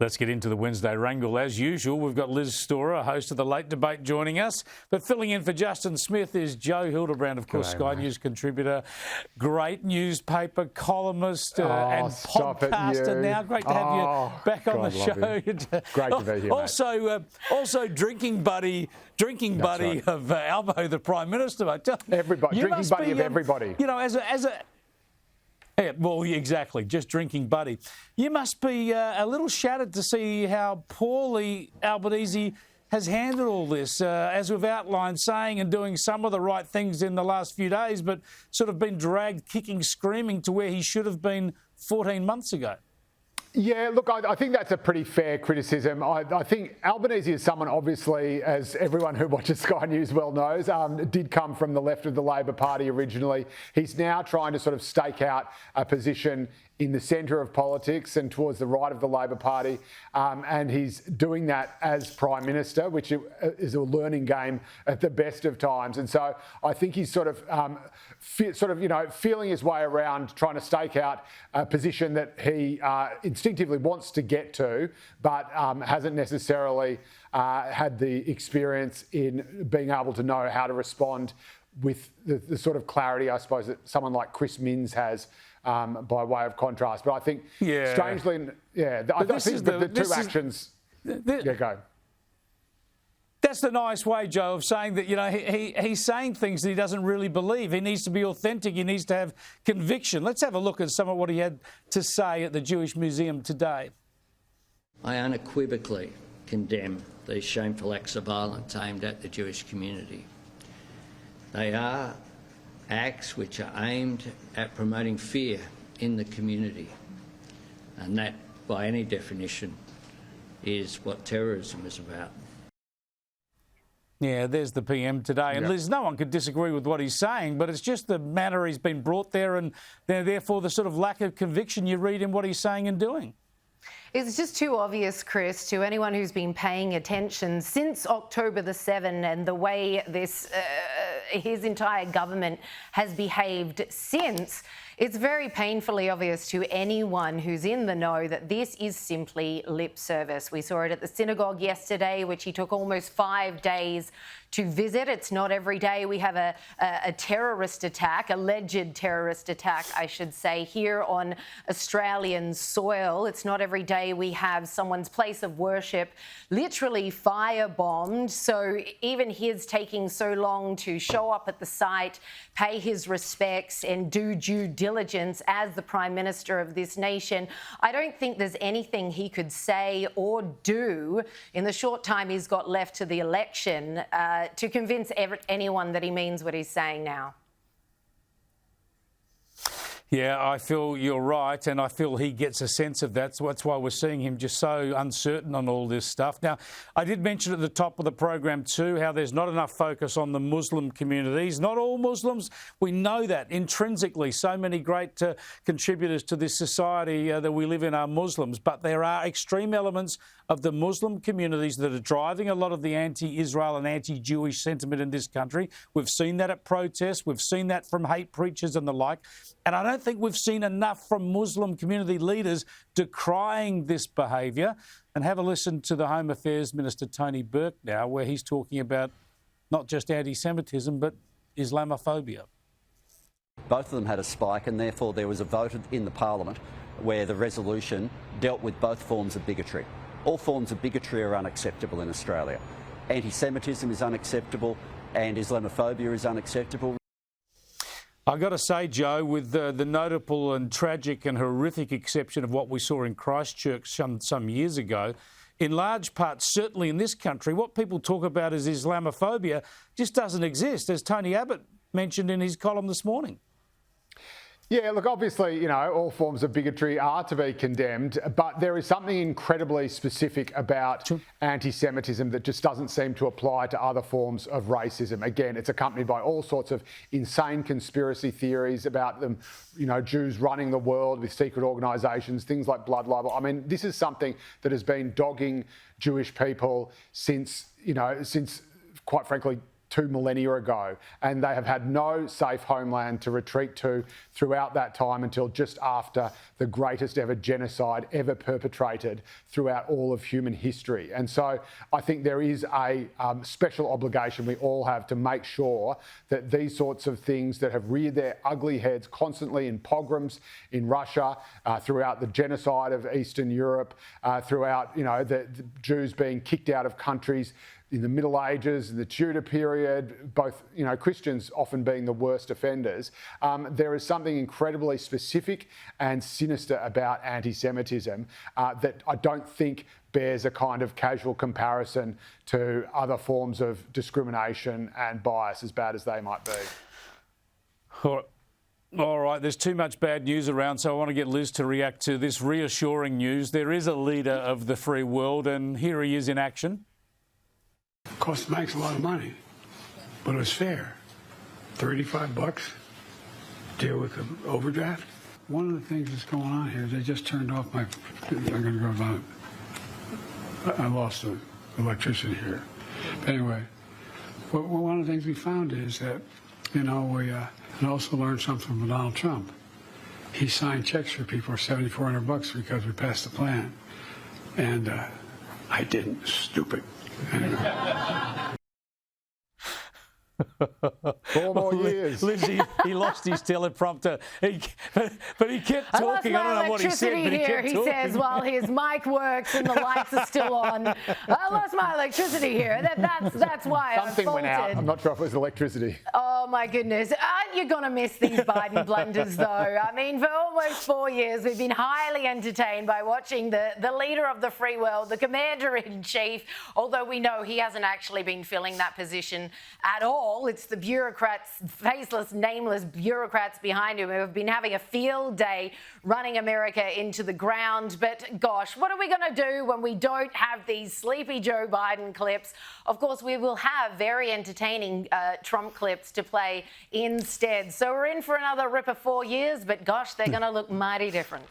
Let's get into the Wednesday wrangle. As usual, we've got Liz Storer, host of The Late Debate, joining us. But filling in for Justin Smith is Joe Hildebrand, of course, Sky News contributor, great newspaper columnist and podcaster now. Great to have you back on the show. Great to be here, also drinking buddy of Albo, the Prime Minister. Everybody, drinking buddy of everybody. You know, as a yeah, well, exactly, just drinking buddy. You must be a little shattered to see how poorly Albanese has handled all this, as we've outlined, saying and doing some of the right things in the last few days, but sort of been dragged kicking, screaming to where he should have been 14 months ago. Yeah, look, I think that's a pretty fair criticism. I think Albanese is someone, obviously, as everyone who watches Sky News well knows, did come from the left of the Labor Party originally. He's now trying to sort of stake out a position in the centre of politics and towards the right of the Labor Party, and he's doing that as Prime Minister, which is a learning game at the best of times. And so I think he's sort of feeling his way around, trying to stake out a position that he instinctively wants to get to, but hasn't necessarily had the experience in being able to know how to respond with the sort of clarity, I suppose, that someone like Chris Minns has. By way of contrast, but I think strangely, I think the two actions. Go. That's the nice way, Joe, of saying that, you know, he's saying things that he doesn't really believe. He needs to be authentic. He needs to have conviction. Let's have a look at some of what he had to say at the Jewish Museum today. I unequivocally condemn these shameful acts of violence aimed at the Jewish community. They are acts which are aimed at promoting fear in the community, and that, by any definition, is what terrorism is about. Yeah, there's the PM today. And Liz, no one could disagree with what he's saying, but it's just the manner he's been brought there and therefore the sort of lack of conviction you read in what he's saying and doing. It's just too obvious, Chris, to anyone who's been paying attention since October the 7th and the way this his entire government has behaved since. It's very painfully obvious to anyone who's in the know that this is simply lip service. We saw it at the synagogue yesterday, which he took almost 5 days to visit. It's not every day we have a terrorist attack, alleged terrorist attack, I should say, here on Australian soil. It's not every day we have someone's place of worship literally firebombed. So even his taking so long to show up at the site, pay his respects and do due diligence as the Prime Minister of this nation, I don't think there's anything he could say or do in the short time he's got left to the election to convince anyone that he means what he's saying now. Yeah, I feel you're right, and I feel he gets a sense of that. So that's why we're seeing him just so uncertain on all this stuff. Now, I did mention at the top of the program too how there's not enough focus on the Muslim communities. Not all Muslims, we know that intrinsically. So many great contributors to this society that we live in are Muslims, but there are extreme elements of the Muslim communities that are driving a lot of the anti-Israel and anti-Jewish sentiment in this country. We've seen that at protests. We've seen that from hate preachers and the like. And I don't think we've seen enough from Muslim community leaders decrying this behaviour. And have a listen to the Home Affairs Minister Tony Burke now, where he's talking about not just anti-Semitism, but Islamophobia. Both of them had a spike, and therefore there was a vote in the Parliament where the resolution dealt with both forms of bigotry. All forms of bigotry are unacceptable in Australia. Anti-Semitism is unacceptable and Islamophobia is unacceptable. I've got to say, Joe, with the notable and tragic and horrific exception of what we saw in Christchurch some years ago, in large part, certainly in this country, what people talk about as Islamophobia just doesn't exist, as Tony Abbott mentioned in his column this morning. Yeah, look, obviously, you know, all forms of bigotry are to be condemned, but there is something incredibly specific about anti-Semitism that just doesn't seem to apply to other forms of racism. Again, it's accompanied by all sorts of insane conspiracy theories about them, you know, Jews running the world with secret organisations, things like blood libel. I mean, this is something that has been dogging Jewish people since, quite frankly, 2 millennia ago, and they have had no safe homeland to retreat to throughout that time until just after the greatest ever genocide ever perpetrated throughout all of human history. And so I think there is a special obligation we all have to make sure that these sorts of things that have reared their ugly heads constantly in pogroms in Russia, throughout the genocide of Eastern Europe, throughout, the Jews being kicked out of countries in the Middle Ages, the Tudor period, both, Christians often being the worst offenders. There is something incredibly specific and sinister about anti-Semitism that I don't think bears a kind of casual comparison to other forms of discrimination and bias, as bad as they might be. All right, there's too much bad news around, so I want to get Liz to react to this reassuring news. There is a leader of the free world, and here he is in action. Cost the banks a lot of money, but it was fair. $35, deal with the overdraft. One of the things that's going on here, they just turned off my, I'm going to go vote. I lost the electricity here. But anyway, one of the things we found is that, we also learned something from Donald Trump. He signed checks for people for $7,400 because we passed the plan. And I didn't, stupid. Anyway. 4 more years. Lindsay, he lost his teleprompter, but he kept talking. I don't know what he said, but he kept talking. He says while his mic works and the lights are still on. I lost my electricity here. That's why Something I went out. I'm not sure if it was electricity. Oh my goodness. Aren't you going to miss these Biden blunders though? I mean, for almost 4 years, we've been highly entertained by watching the leader of the free world, the commander-in-chief, although we know he hasn't actually been filling that position at all. It's the bureaucrats, faceless, nameless bureaucrats behind him who have been having a field day running America into the ground. But gosh, what are we going to do when we don't have these sleepy Joe Biden clips? Of course, we will have very entertaining Trump clips to play instead. So we're in for another ripper 4 years, but gosh, they're going to look mighty different.